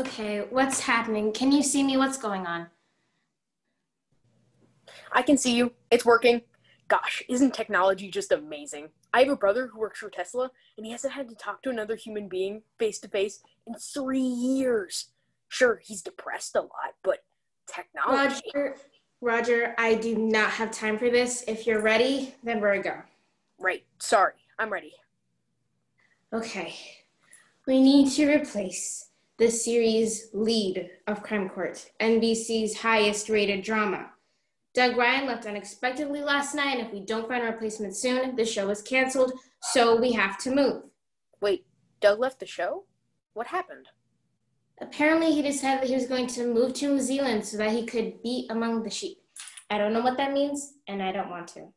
Okay, what's happening? Can you see me? What's going on? I can see you. It's working. Gosh, isn't technology just amazing? I have a brother who works for Tesla, and he hasn't had to talk to another human being face to face in 3 years. Sure, he's depressed a lot, but technology. Roger, Roger, I do not have time for this. If you're ready, then we're go. Right. Sorry. I'm ready. Okay, we need to replace the series lead of Crime Court, NBC's highest rated drama. Doug Ryan left unexpectedly last night, and if we don't find a replacement soon, the show is canceled, so we have to move. Wait, Doug left the show? What happened? Apparently, he decided that he was going to move to New Zealand so that he could be among the sheep. I don't know what that means, and I don't want to.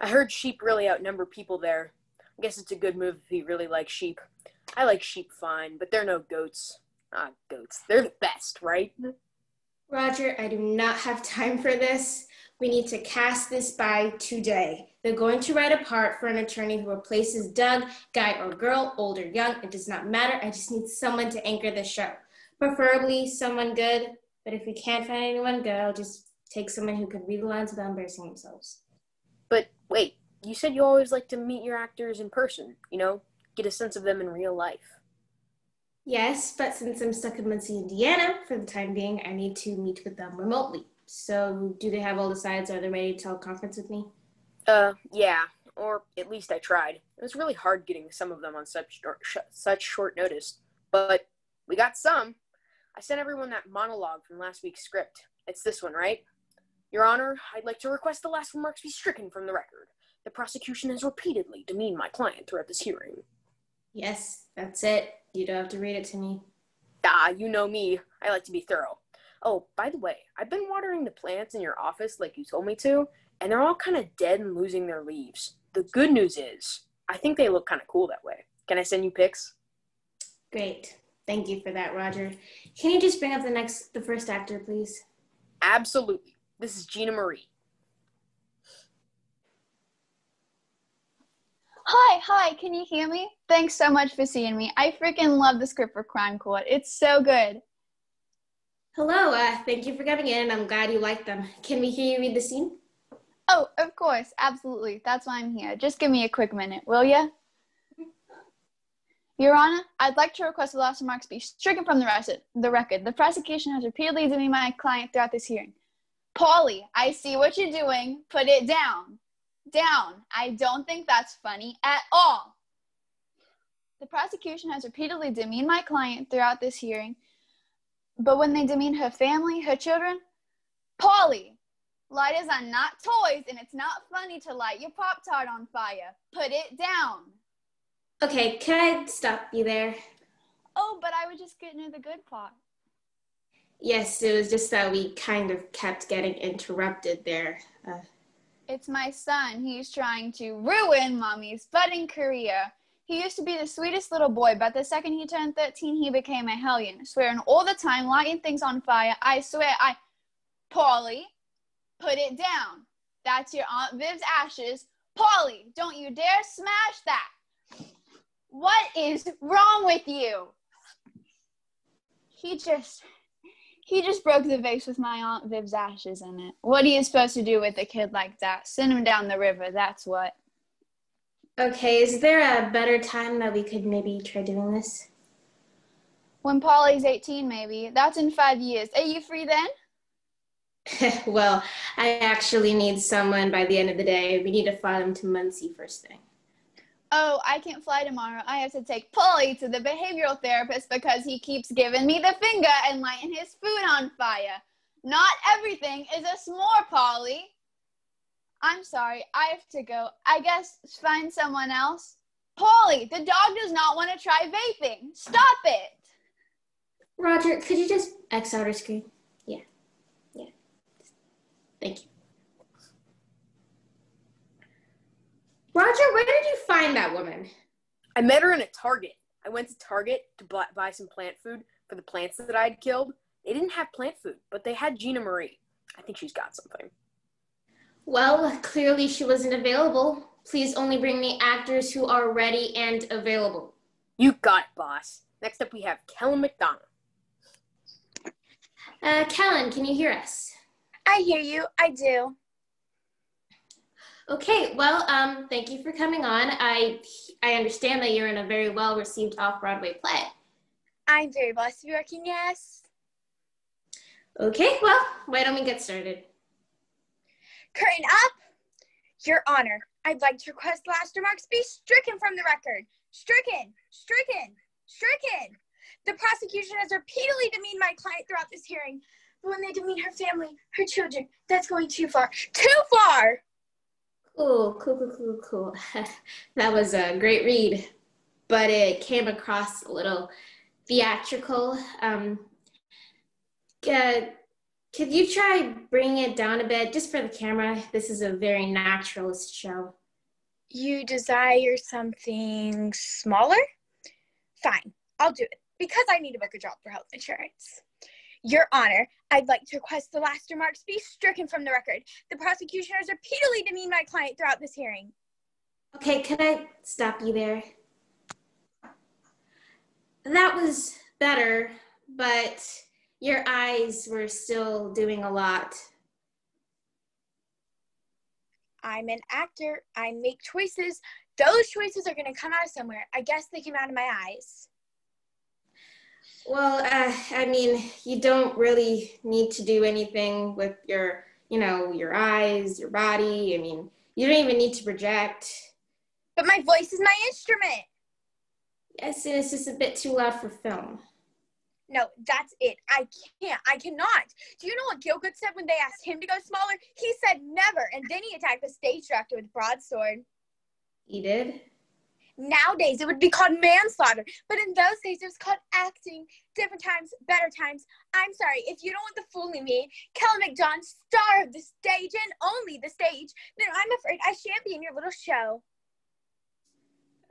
I heard sheep really outnumber people there. I guess it's a good move if he really likes sheep. I like sheep fine, but they're no goats. Ah, goats. They're the best, right? Roger, I do not have time for this. We need to cast this by today. They're going to write a part for an attorney who replaces Doug, guy or girl, old or young. It does not matter. I just need someone to anchor the show. Preferably someone good, but if we can't find anyone good, I'll just take someone who can read the lines without embarrassing themselves. But wait, you said you always like to meet your actors in person, get a sense of them in real life. Yes, but since I'm stuck in Muncie, Indiana, for the time being, I need to meet with them remotely. So do they have all the sides? Are they ready to teleconference with me? Yeah, or at least I tried. It was really hard getting some of them on such short notice, but we got some. I sent everyone that monologue from last week's script. It's this one, right? Your Honor, I'd like to request the last remarks be stricken from the record. The prosecution has repeatedly demeaned my client throughout this hearing. Yes, that's it. You don't have to read it to me. Ah, you know me. I like to be thorough. Oh, by the way, I've been watering the plants in your office like you told me to, and they're all kind of dead and losing their leaves. The good news is, I think they look kind of cool that way. Can I send you pics? Great. Thank you for that, Roger. Can you just bring up the first actor, please? Absolutely. This is Gina Marie. Hi, can you hear me? Thanks so much for seeing me. I freaking love the script for Crime Court. It's so good. Hello, thank you for coming in. I'm glad you liked them. Can we hear you read the scene? Oh, of course, absolutely. That's why I'm here. Just give me a quick minute, will ya? Your Honor, I'd like to request the last remarks be stricken from the record. The prosecution has repeatedly demeaned my client throughout this hearing. Paulie, I see what you're doing. Put it down. Down. I don't think that's funny at all. The prosecution has repeatedly demeaned my client throughout this hearing, but when they demean her family, her children, Paulie, lighters are not toys, and it's not funny to light your Pop-Tart on fire. Put it down. Okay, can I stop you there? Oh, but I was just getting to the good part. Yes, it was just that we kind of kept getting interrupted there. It's my son. He's trying to ruin Mommy's budding career. He used to be the sweetest little boy, but the second he turned 13, he became a hellion, swearing all the time, lighting things on fire. I swear, Paulie, put it down. That's your Aunt Viv's ashes. Paulie, don't you dare smash that. What is wrong with you? He just broke the vase with my Aunt Viv's ashes in it. What are you supposed to do with a kid like that? Send him down the river, that's what. Okay, is there a better time that we could maybe try doing this? When Paulie's 18, maybe. That's in 5 years. Are you free then? Well, I actually need someone by the end of the day. We need to fly them to Muncie first thing. Oh, I can't fly tomorrow. I have to take Paulie to the behavioral therapist because he keeps giving me the finger and lighting his food on fire. Not everything is a s'more, Paulie. I'm sorry, I have to go. I guess find someone else. Paulie, the dog does not want to try vaping. Stop it. Roger, could you just X out our screen? Yeah. Thank you. Roger, where did you find that woman? I met her in a Target. I went to Target to buy some plant food for the plants that I had killed. They didn't have plant food, but they had Gina Marie. I think she's got something. Well, clearly she wasn't available. Please only bring me actors who are ready and available. You got it, boss. Next up we have Kellen McDonough. Kellen, can you hear us? I hear you. I do. Okay, well, thank you for coming on. I understand that you're in a very well-received off-Broadway play. I'm very blessed to be working, yes. Okay, well, why don't we get started? Curtain up! Your Honor, I'd like to request the last remarks be stricken from the record. Stricken! Stricken! Stricken! The prosecution has repeatedly demeaned my client throughout this hearing, but when they demean her family, her children, that's going too far. Too far! Cool. That was a great read, but it came across a little theatrical. Could you try bringing it down a bit, just for the camera? This is a very naturalist show. You desire something smaller? Fine, I'll do it, because I need to book a job for health insurance. Your Honor, I'd like to request the last remarks be stricken from the record. The prosecution has repeatedly demeaned my client throughout this hearing. Okay, can I stop you there? That was better, but your eyes were still doing a lot. I'm an actor. I make choices. Those choices are going to come out of somewhere. I guess they came out of my eyes. Well, I mean, you don't really need to do anything with your, your eyes, your body. I mean, you don't even need to project. But my voice is my instrument. Yes, and it's just a bit too loud for film. No, that's it. I can't. I cannot. Do you know what Gilgood said when they asked him to go smaller? He said never, and then he attacked the stage director with a broadsword. He did? Nowadays, it would be called manslaughter, but in those days, it was called acting. Different times, better times. I'm sorry, if you don't want to fool me, Kelly McDonald, star of the stage and only the stage, then I'm afraid I shan't be in your little show.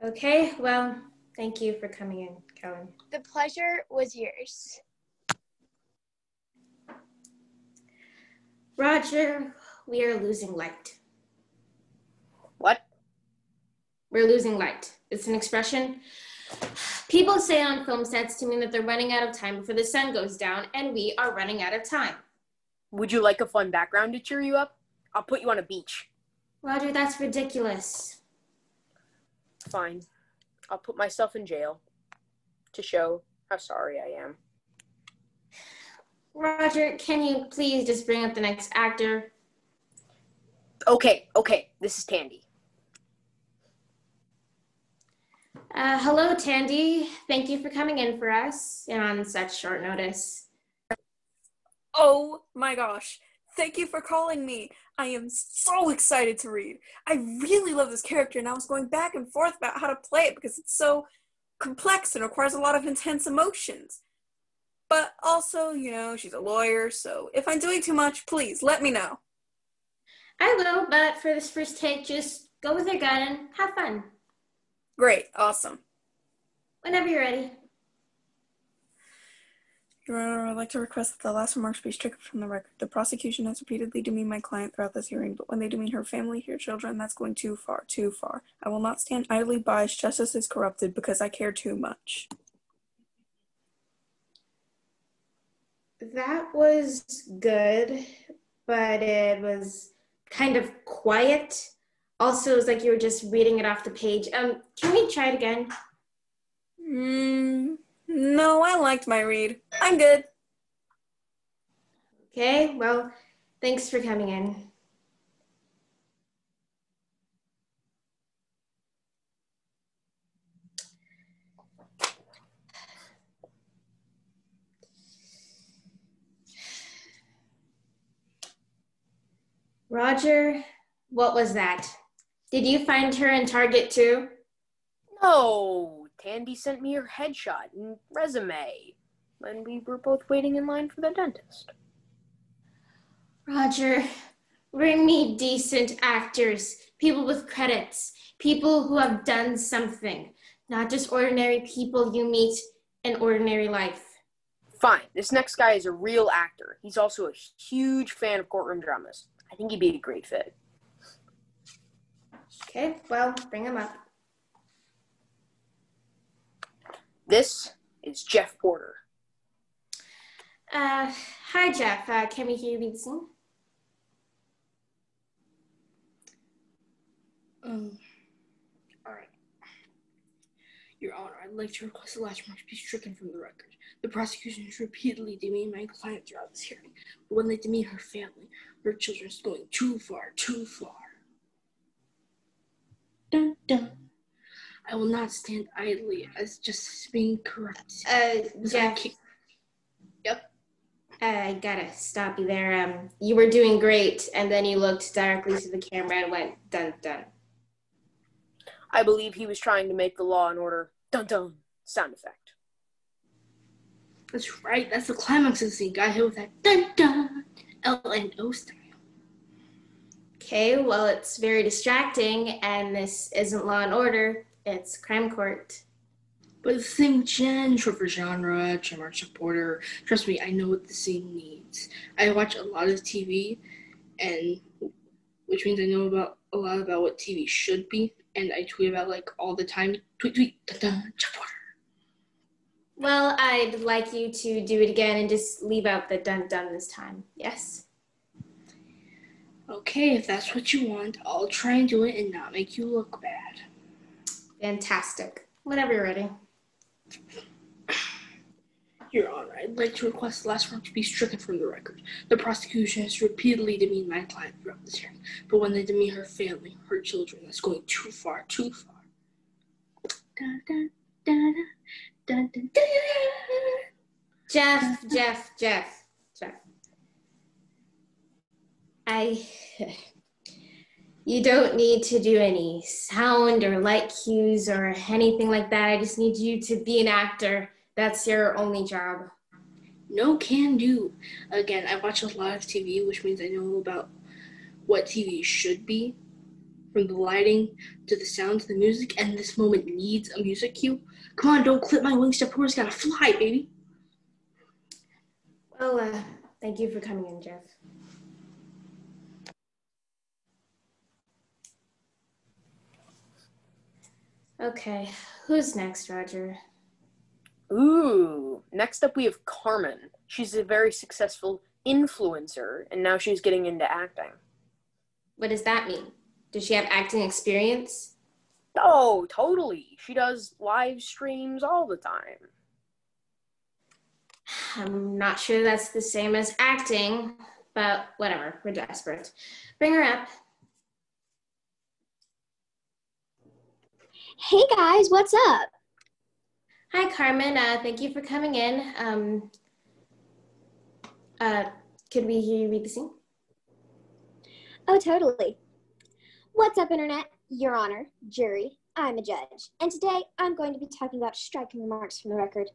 Okay, well, thank you for coming in, Kellen. The pleasure was yours. Roger, we are losing light. What? We're losing light. It's an expression people say on film sets to mean that they're running out of time before the sun goes down, and we are running out of time. Would you like a fun background to cheer you up? I'll put you on a beach. Roger, that's ridiculous. Fine. I'll put myself in jail to show how sorry I am. Roger, can you please just bring up the next actor? Okay. This is Tandy. Hello, Tandy. Thank you for coming in for us and on such short notice. Oh my gosh. Thank you for calling me. I am so excited to read. I really love this character, and I was going back and forth about how to play it because it's so complex and requires a lot of intense emotions. But also, she's a lawyer, so if I'm doing too much, please let me know. I will, but for this first take, just go with your gut and have fun. Great, awesome. Whenever you're ready. Your Honor, I'd like to request that the last remarks be stricken from the record. The prosecution has repeatedly demeaned my client throughout this hearing, but when they demean her family, her children, that's going too far, too far. I will not stand idly by as justice is corrupted because I care too much. That was good, but it was kind of quiet. Also, it was like you were just reading it off the page. Can we try it again? No, I liked my read. I'm good. Okay, well, thanks for coming in. Roger, what was that? Did you find her in Target too? No, Tandy sent me her headshot and resume when we were both waiting in line for the dentist. Roger, we need decent actors, people with credits, people who have done something, not just ordinary people you meet in ordinary life. Fine, this next guy is a real actor. He's also a huge fan of courtroom dramas. I think he'd be a great fit. Okay, well, bring him up. This is Jeff Porter. Hi, Jeff. Can we hear you read the scene? All right. Your Honor, I'd like to request the last remarks be stricken from the record. The prosecution has repeatedly demeaned my client throughout this hearing, but when they demean her family, her children is going too far, too far. Dun, dun. I will not stand idly as justice is being corrected. Jeff. Yep. I gotta stop you there. You were doing great, and then you looked directly to the camera and went, dun, dun. I believe he was trying to make the Law and Order dun-dun sound effect. That's right. That's the climax of the scene. Got hit with that dun-dun, L&O style. Okay, well, it's very distracting, and this isn't Law and Order. It's Crime Court. But the same genre, Trademark supporter. Trust me, I know what the scene needs. I watch a lot of TV, and which means I know a lot about what TV should be, and I tweet about all the time. Tweet, dun-dun, supporter. Well, I'd like you to do it again and just leave out the dun-dun this time. Yes? Okay, if that's what you want, I'll try and do it and not make you look bad. Fantastic. Whenever you're ready. Your Honor, I'd like to request the last remark to be stricken from the record. The prosecution has repeatedly demeaned my client throughout this hearing, but when they demean her family, her children, that's going too far, too far. Dun, dun, dun, dun, dun, dun. Jeff. You don't need to do any sound or light cues or anything like that. I just need you to be an actor. That's your only job. No can do. Again, I watch a lot of TV, which means I know about what TV should be, from the lighting to the sound to the music, and this moment needs a music cue. Come on, don't clip my wings. Reporter's gotta fly, baby. Well, thank you for coming in, Jeff. Okay, who's next, Roger? Ooh, next up we have Carmen. She's a very successful influencer, and now she's getting into acting. What does that mean? Does she have acting experience? Oh, totally. She does live streams all the time. I'm not sure that's the same as acting, but whatever, we're desperate. Bring her up. Hey guys, what's up? Hi, Carmen. Thank you for coming in. Could we hear you read the scene? Oh, totally. What's up, Internet? Your Honor, jury, I'm a judge, and today I'm going to be talking about striking remarks from the record.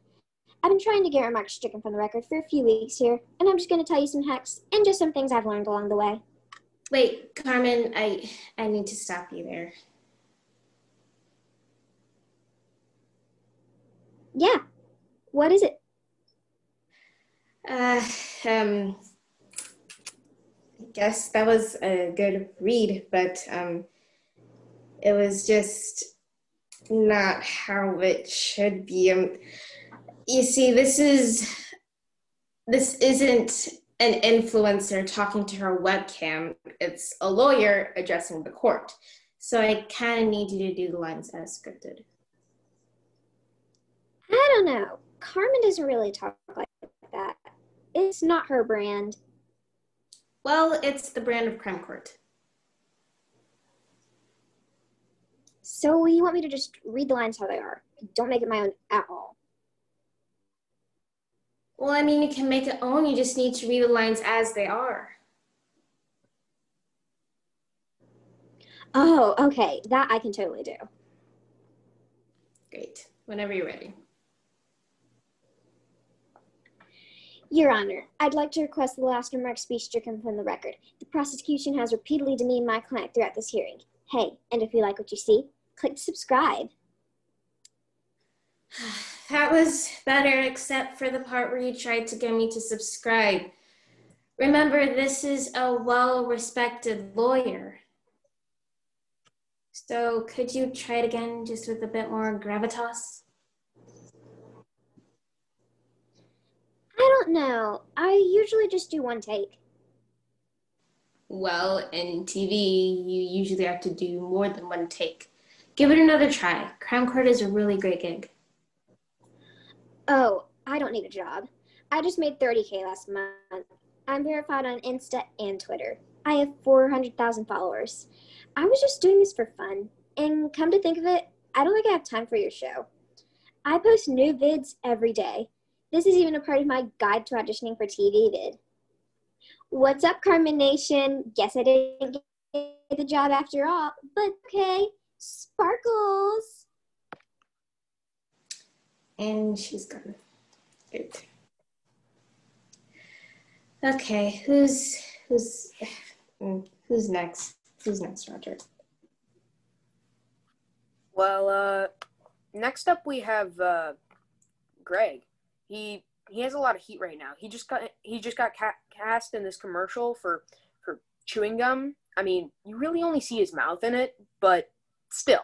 I've been trying to get remarks stricken from the record for a few weeks here, and I'm just going to tell you some hacks and just some things I've learned along the way. Wait, Carmen, I need to stop you there. Yeah, what is it? I guess that was a good read, but it was just not how it should be. You see, this isn't an influencer talking to her webcam. It's a lawyer addressing the court. So I kind of need you to do the lines as scripted. I don't know. Carmen doesn't really talk like that. It's not her brand. Well, it's the brand of Crime Court. So you want me to just read the lines how they are? Don't make it my own at all. Well, I mean, you can make it own. You just need to read the lines as they are. Oh, okay. That I can totally do. Great. Whenever you're ready. Your Honor, I'd like to request the last remarks be stricken from the record. The prosecution has repeatedly demeaned my client throughout this hearing. Hey, and if you like what you see, click subscribe. That was better, except for the part where you tried to get me to subscribe. Remember, this is a well-respected lawyer. So could you try it again, just with a bit more gravitas? I don't No, I usually just do one take. Well, in TV, you usually have to do more than one take. Give it another try. Crown Court is a really great gig. Oh, I don't need a job. I just made 30K last month. I'm verified on Insta and Twitter. I have 400,000 followers. I was just doing this for fun. And come to think of it, I don't think I have time for your show. I post new vids every day. This is even a part of my guide to auditioning for TV vid. What's up, Carmen Nation? Guess I didn't get the job after all, but okay. Sparkles! And she's gone. Good. Okay, who's next? Who's next, Roger? Well, next up we have Greg. He has a lot of heat right now. He just got cast in this commercial for chewing gum. I mean, you really only see his mouth in it, but still.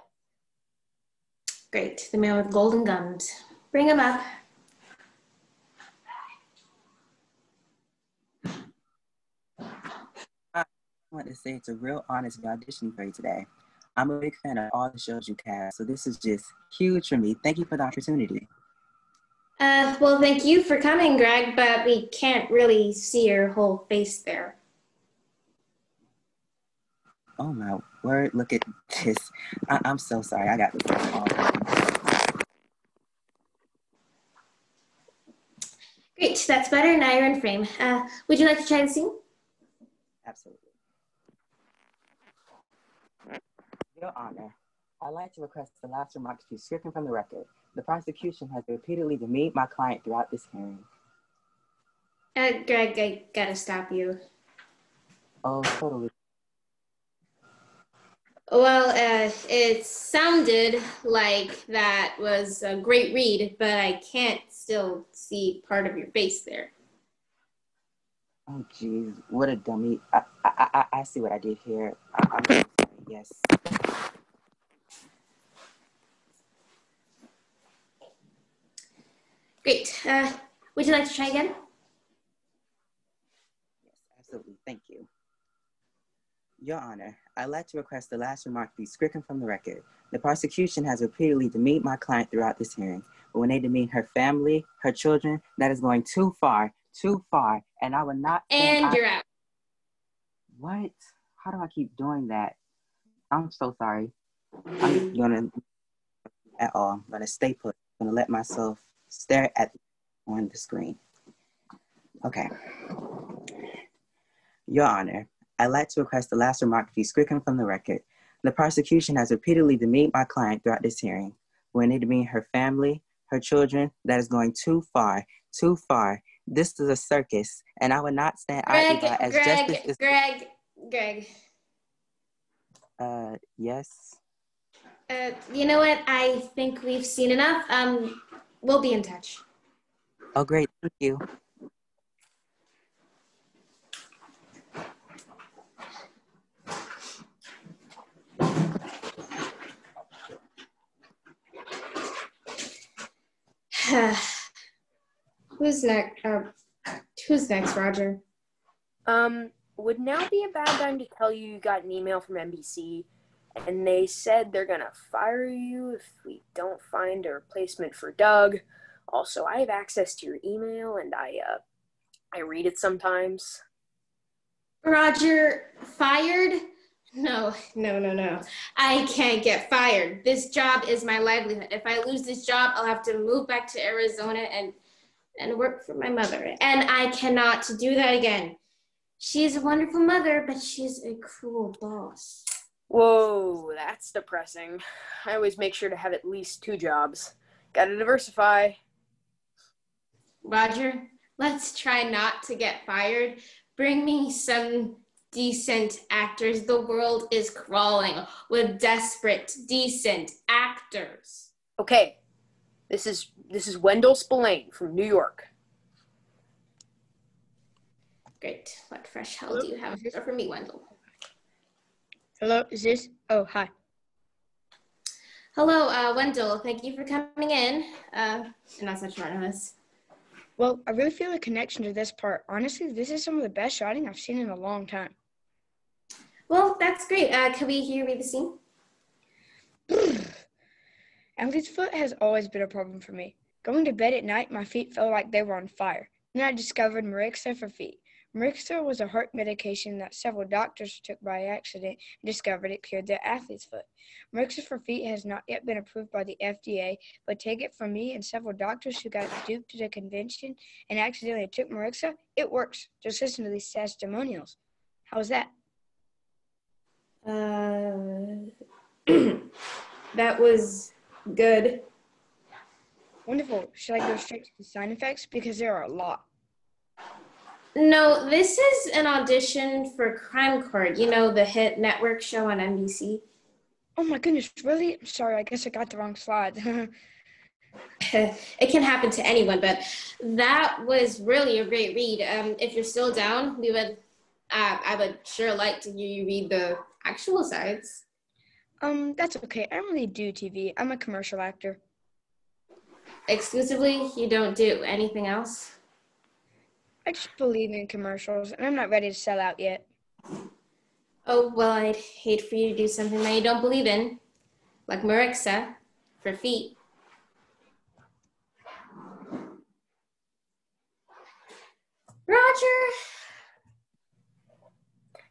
Great, the man with golden gums. Bring him up. I want to say it's a real honor to be auditioning for you today. I'm a big fan of all the shows you cast, so this is just huge for me. Thank you for the opportunity. Well, thank you for coming, Greg, but we can't really see your whole face there. Oh my word, look at this. I'm so sorry, I got this call. Great, that's better. Now you're in frame. Would you like to try the scene? Absolutely. Your Honor, I'd like to request the last remarks be stricken from the record. The prosecution has repeatedly demeaned my client throughout this hearing. Greg, I gotta stop you. Oh, totally. Well, it sounded like that was a great read, but I can't still see part of your face there. Oh, geez, what a dummy. I see what I did here. I'm so sorry, yes. Great. Would you like to try again? Yes, absolutely. Thank you. Your Honor, I'd like to request the last remark be stricken from the record. The prosecution has repeatedly demeaned my client throughout this hearing, but when they demean her family, her children, that is going too far, and I would not— And you're out. What? How do I keep doing that? I'm so sorry. I'm gonna, at all, I'm gonna stay put. I'm gonna let myself stare at on the screen. Okay. Your Honor, I'd like to request the last remark be stricken from the record. The prosecution has repeatedly demeaned my client throughout this hearing. When they demean her family, her children, that is going too far. This is a circus, and I would not stand idly by as justice is— Greg. Yes? You know what? I think we've seen enough. We'll be in touch. Oh, great, thank you. Who's next? Who's next, Roger? Would now be a bad time to tell you got an email from NBC, and they said they're gonna fire you if we don't find a replacement for Doug. Also, I have access to your email, and I read it sometimes. Roger, fired? No. I can't get fired. This job is my livelihood. If I lose this job, I'll have to move back to Arizona and work for my mother. And I cannot do that again. She's a wonderful mother, but she's a cruel boss. Whoa, that's depressing. I always make sure to have at least 2 jobs. Gotta diversify. Roger, let's try not to get fired. Bring me some decent actors. The world is crawling with desperate, decent actors. Okay, this is Wendell Spillane from New York. Great. What fresh hell do you have here for me, Wendell? Hello, is this? Oh, hi. Hello, Wendell. Thank you for coming in. And on such short notice. Well, I really feel a connection to this part. Honestly, this is some of the best shotting I've seen in a long time. Well, that's great. Can we hear read the scene? Emily's foot has always been a problem for me. Going to bed at night, my feet felt like they were on fire. Then I discovered Marixa for feet. Marixa was a heart medication that several doctors took by accident and discovered it cured their athlete's foot. Marixa for feet has not yet been approved by the FDA, but take it from me and several doctors who got duped at a convention and accidentally took Marixa, it works. Just listen to these testimonials. How's that? That was good. Wonderful. Should I go straight to the sign effects? Because there are a lot. No, this is an audition for Crime Court, you know, the hit network show on NBC. Oh my goodness, really? I'm sorry, I guess I got the wrong slide. It can happen to anyone, but that was really a great read. If you're still down, I would sure like to hear you read the actual sides. That's okay. I don't really do TV. I'm a commercial actor. Exclusively, you don't do anything else? I just believe in commercials, and I'm not ready to sell out yet. Oh, well, I'd hate for you to do something that you don't believe in, like Marixa for feet. Roger!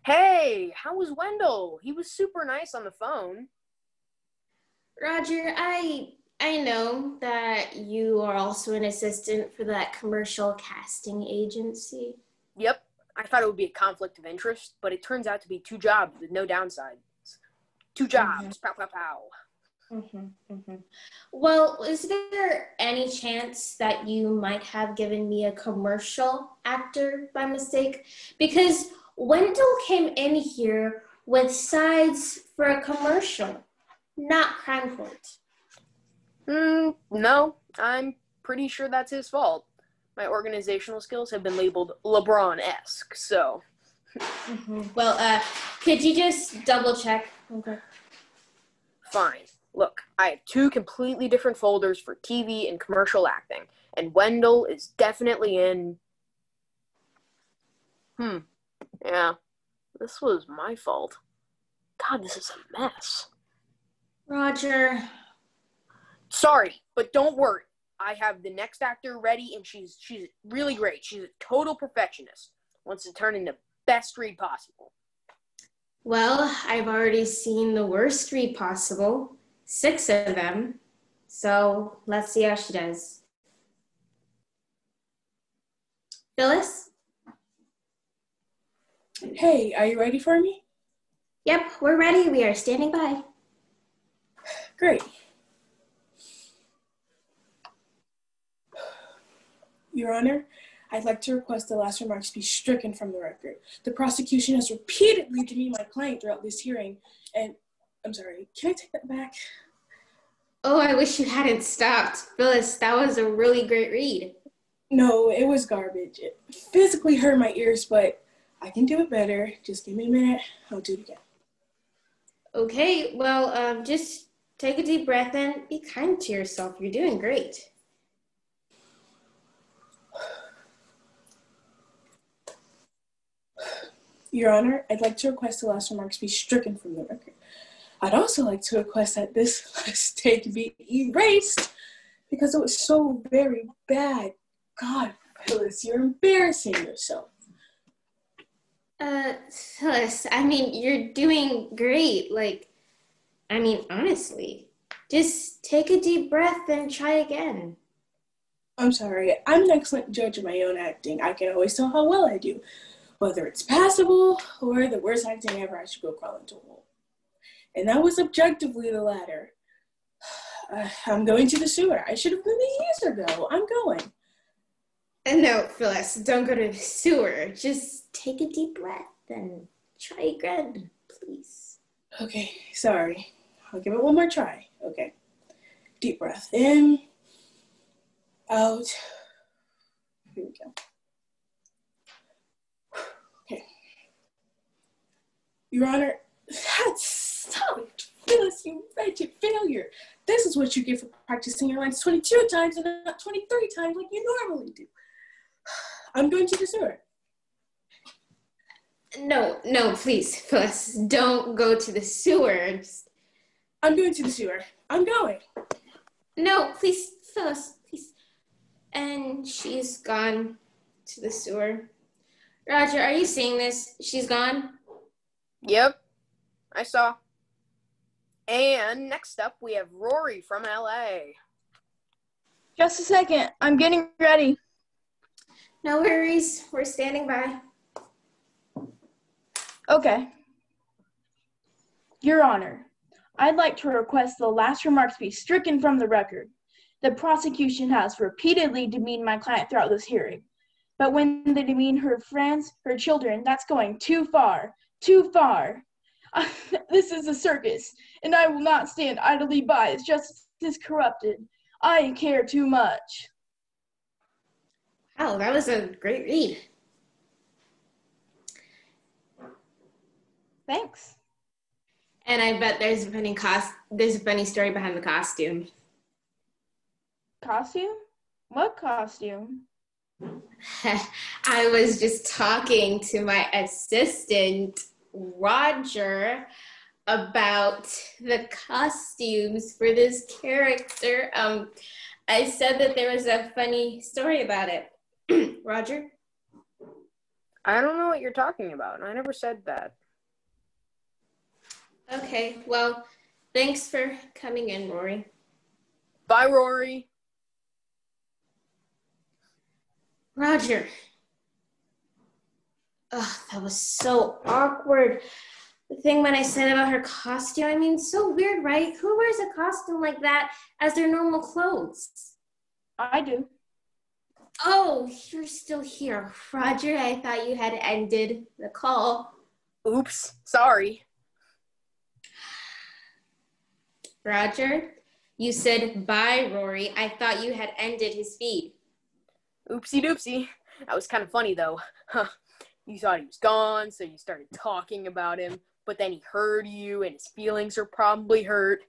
Hey, how was Wendell? He was super nice on the phone. Roger, I know that you are also an assistant for that commercial casting agency. Yep, I thought it would be a conflict of interest, but it turns out to be 2 jobs with no downsides. 2 jobs, pow, pow, pow. Well, is there any chance that you might have given me a commercial actor by mistake? Because Wendell came in here with sides for a commercial, not Crime Court. No, I'm pretty sure that's his fault. My organizational skills have been labeled LeBron-esque, so. Well, could you just double check? Okay. Fine. Look, I have 2 completely different folders for TV and commercial acting, and Wendell is definitely in. Yeah, this was my fault. God, this is a mess. Roger. Sorry, but don't worry. I have the next actor ready, and she's really great. She's a total perfectionist. Wants to turn into best read possible. Well, I've already seen the worst read possible, 6 of them. So let's see how she does. Phyllis? Hey, are you ready for me? Yep, we're ready. We are standing by. Great. Your Honor, I'd like to request the last remarks be stricken from the record. The prosecution has repeatedly demeaned my client throughout this hearing, and I'm sorry, can I take that back? Oh, I wish you hadn't stopped. Phyllis, that was a really great read. No, it was garbage. It physically hurt my ears, but I can do it better. Just give me a minute. I'll do it again. Okay, well, just take a deep breath and be kind to yourself. You're doing great. Your Honor, I'd like to request the last remarks be stricken from the record. I'd also like to request that this mistake be erased because it was so very bad. God, Phyllis, you're embarrassing yourself. Phyllis, I mean, you're doing great. Honestly, just take a deep breath and try again. I'm sorry, I'm an excellent judge of my own acting. I can always tell how well I do. Whether it's passable or the worst acting ever, I should go crawl into a hole. And that was objectively the latter. I'm going to the sewer. I should have been years ago. I'm going. No, Phyllis, don't go to the sewer. Just take a deep breath and try again, please. Okay, sorry. I'll give it one more try. Okay. Deep breath in, out. Here we go. Okay. Your Honor, that's solid. Phyllis, you wretched failure. This is what you get for practicing your lines 22 times and not 23 times like you normally do. I'm going to the sewer. No, please, Phyllis, don't go to the sewer. I'm going to the sewer. I'm going. No, please, Phyllis, please. And she's gone to the sewer. Roger, are you seeing this? She's gone? Yep, I saw. And next up, we have Rory from LA. Just a second. I'm getting ready. No worries. We're standing by. Okay. Your Honor, I'd like to request the last remarks be stricken from the record. The prosecution has repeatedly demeaned my client throughout this hearing. But when they demean her friends, her children, that's going too far. Too far. This is a circus, and I will not stand idly by as justice is corrupted. I care too much. Wow, that was a great read. Thanks. And I bet there's a funny story behind the costume. Costume? What costume? I was just talking to my assistant, Roger, about the costumes for this character. I said that there was a funny story about it. Roger? I don't know what you're talking about. I never said that. Okay, well, thanks for coming in, Rory. Bye, Rory. Roger. Oh, that was so awkward. The thing when I said about her costume, I mean, so weird, right? Who wears a costume like that as their normal clothes? I do. Oh, you're still here. Roger, I thought you had ended the call. Oops, sorry. Roger, you said bye, Rory. I thought you had ended his feed. Oopsie doopsie. That was kind of funny, though. Huh. You thought he was gone, so you started talking about him, but then he heard you, and his feelings are probably hurt.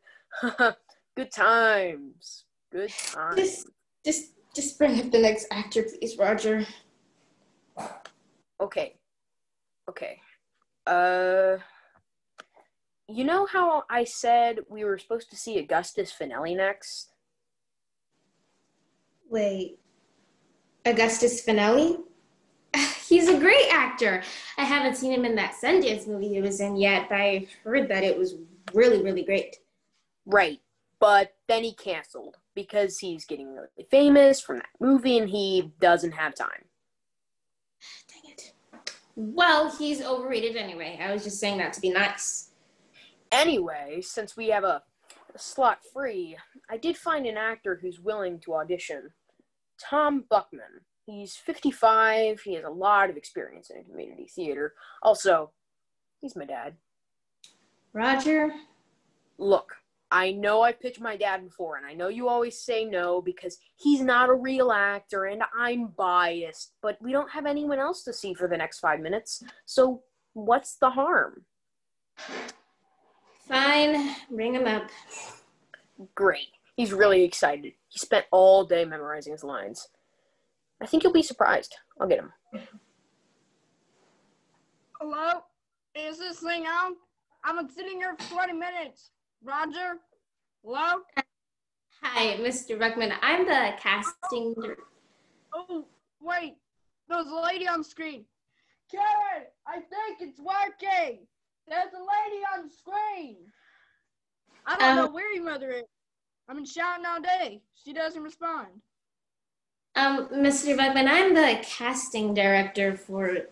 Good times. Good times. Just bring up the next actor, please, Roger. Okay. You know how I said we were supposed to see Augustus Finelli next? Wait. Augustus Finelli? He's a great actor. I haven't seen him in that Sundance movie he was in yet, but I heard that it was really, really great. Right. But then he canceled because he's getting really famous from that movie and he doesn't have time. Dang it. Well, he's overrated anyway. I was just saying that to be nice. Anyway, since we have a slot free, I did find an actor who's willing to audition. Tom Buckman. He's 55. He has a lot of experience in community theater. Also, he's my dad. Roger? Look, I know I pitched my dad before, and I know you always say no because he's not a real actor and I'm biased, but we don't have anyone else to see for the next 5 minutes, so what's the harm? Fine, bring him up. Great. He's really excited. He spent all day memorizing his lines. I think you'll be surprised. I'll get him. Hello? Is this thing on? I've been sitting here for 20 minutes. Roger? Hello? Hi, Mr. Buckman. I'm the casting director. Oh, wait. There's a lady on screen. Karen, I think it's working. There's a lady on the screen. I don't know where your mother is. I've been shouting all day. She doesn't respond. Mr. Buckman, I'm the casting director for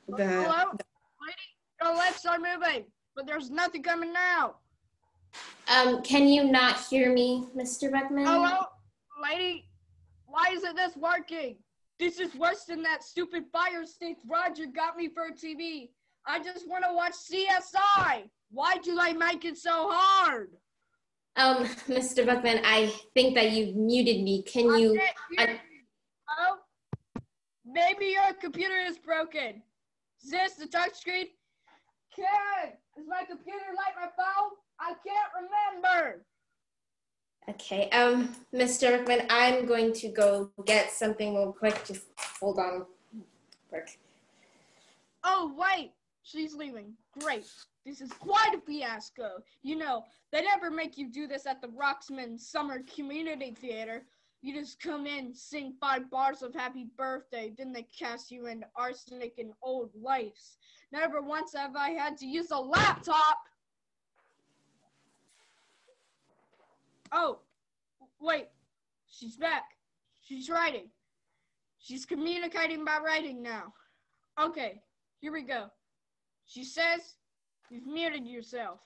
the... Hello? Lady, your legs are moving, but there's nothing coming now. Can you not hear me, Mr. Buckman? Hello? Lady, why isn't this working? This is worse than that stupid Fire States Roger got me for TV. I just want to watch CSI. Why do they make it so hard? Mr. Buckman, I think that you've muted me. Can you... Oh, maybe your computer is broken. Is this the touch screen? Karen, is my computer like my phone? I can't remember. Okay, Mr. Buckman, I'm going to go get something real quick. Just hold on. Quick. Oh, wait. She's leaving. Great. This is quite a fiasco. You know, they never make you do this at the Roxman Summer Community Theater. You just come in, sing 5 bars of Happy Birthday, then they cast you into Arsenic and Old Life. Never once have I had to use a laptop. Oh, wait. She's back. She's writing. She's communicating by writing now. Okay, here we go. She says, you've muted yourself.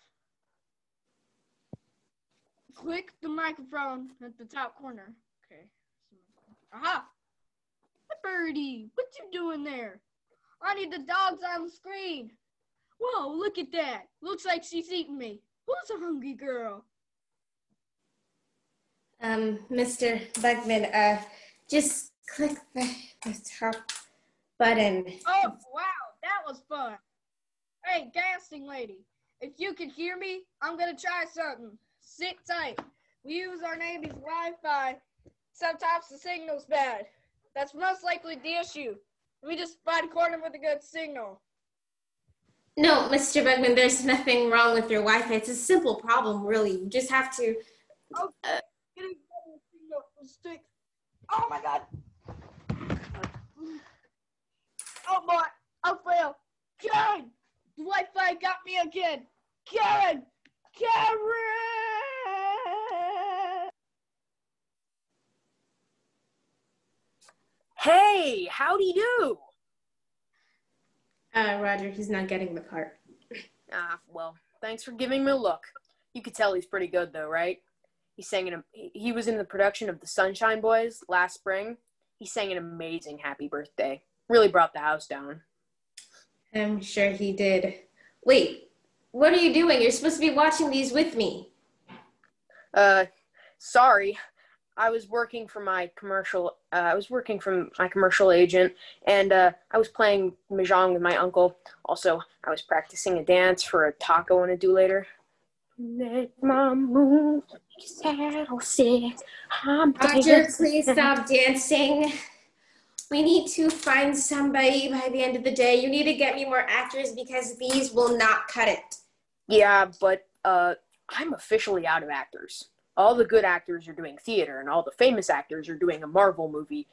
Click the microphone at the top corner. Okay. Aha! Hey, Birdie, what you doing there? I need the dogs on the screen. Whoa, look at that. Looks like she's eating me. Who's a hungry girl? Mr. Bugman, just click the top button. Oh, wow, that was fun. Hey, casting lady, if you can hear me, I'm going to try something. Sit tight. We use our Navy's Wi-Fi. Sometimes the signal's bad. That's most likely the issue. We just find a corner with a good signal. No, Mr. Bugman, there's nothing wrong with your Wi-Fi. It's a simple problem, really. You just have to... Getting better signal from sticks. Oh, my God. Oh, boy. I failed. Karen! The Wi-Fi got me again. Karen! Karen! Hey, howdy do? Roger, he's not getting the part. Well, thanks for giving me a look. You could tell he's pretty good, though, right? He was in the production of the Sunshine Boys last spring. He sang an amazing Happy Birthday. Really brought the house down. I'm sure he did. Wait, what are you doing? You're supposed to be watching these with me. Sorry. I was working for my commercial agent, and I was playing mahjong with my uncle. Also, I was practicing a dance for a taco I want to do later. Make my move, sad or sick. Roger, please stop dancing. We need to find somebody by the end of the day. You need to get me more actors because these will not cut it. Yeah, but I'm officially out of actors. All the good actors are doing theater, and all the famous actors are doing a Marvel movie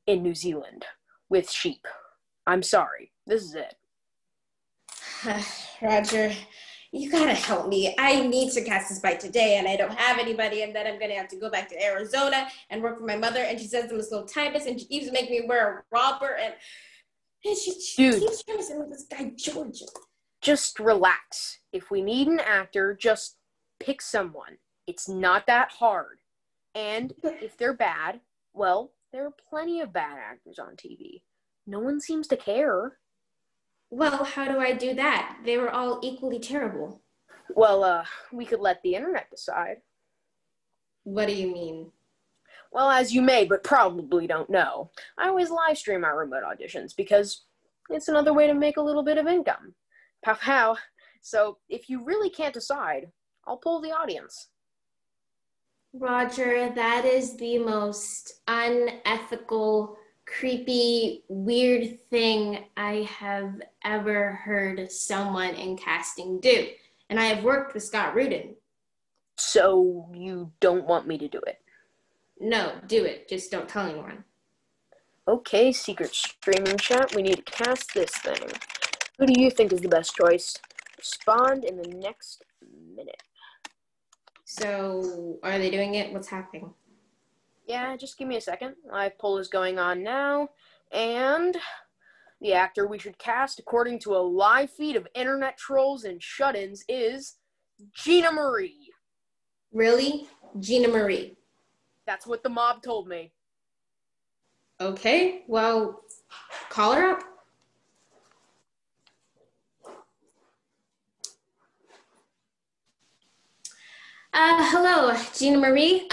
in New Zealand with sheep. I'm sorry. This is it. Roger, you gotta help me. I need to cast this by today, and I don't have anybody, and then I'm gonna have to go back to Arizona and work for my mother, and she says I'm a slow typist, and she keeps making me wear a romper, and she keeps trying to send me this guy, Georgia. Just relax. If we need an actor, just pick someone. It's not that hard. And if they're bad, well, there are plenty of bad actors on TV. No one seems to care. Well, how do I do that? They were all equally terrible. Well, we could let the internet decide. What do you mean? Well, as you may but probably don't know, I always live stream our remote auditions because it's another way to make a little bit of income. Pow pow. So if you really can't decide, I'll poll the audience. Roger, that is the most unethical, creepy, weird thing I have ever heard someone in casting do. And I have worked with Scott Rudin. So you don't want me to do it? No, do it. Just don't tell anyone. Okay, secret streaming chat, we need to cast this thing. Who do you think is the best choice? Respond in the next minute. So, are they doing it? What's happening? Yeah, just give me a second. Live poll is going on now. And the actor we should cast, according to a live feed of internet trolls and shut-ins, is Gina Marie. Really? Gina Marie? That's what the mob told me. Okay, well, call her up. Hello, Gina Marie.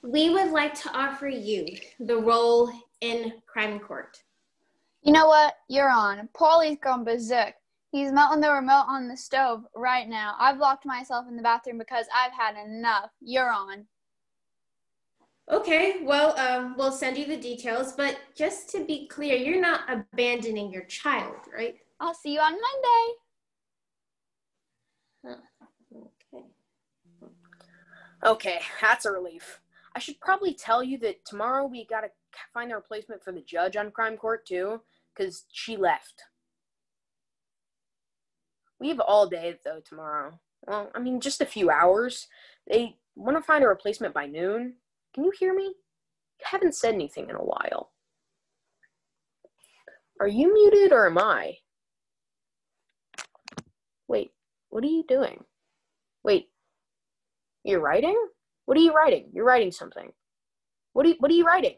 We would like to offer you the role in Crime Court. You know what? You're on. Paulie's gone berserk. He's melting the remote on the stove right now. I've locked myself in the bathroom because I've had enough. You're on. Okay, well, we'll send you the details, but just to be clear, you're not abandoning your child, right? I'll see you on Monday. Okay. Okay, that's a relief. I should probably tell you that tomorrow we gotta find a replacement for the judge on crime court too, because she left. We have all day though tomorrow. Well, I mean, just a few hours. They want to find a replacement by noon. Can you hear me? You haven't said anything in a while. Are you muted or am I? Wait, what are you doing? Wait, you're writing? What are you writing? You're writing something. What are you writing?